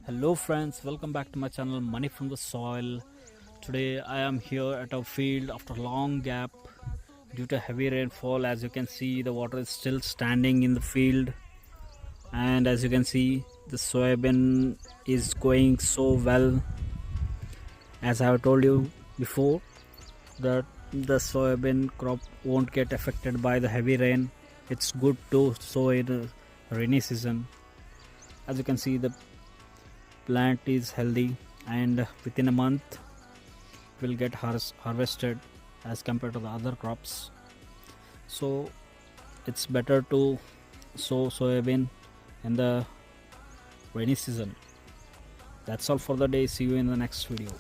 Hello friends, welcome back to my channel Money from the Soil. Today I am here at our field after a long gap due to heavy rainfall. As you can see, the water is still standing in the field, and as you can see, the soybean is going so well. As I have told you before, that the soybean crop won't get affected by the heavy rain. It's good to sow in the rainy season. As you can see, the plant is healthy, and within a month will get harvested as compared to the other crops. So it's better to sow soybean in the rainy season. That's all for the day. See you in the next video.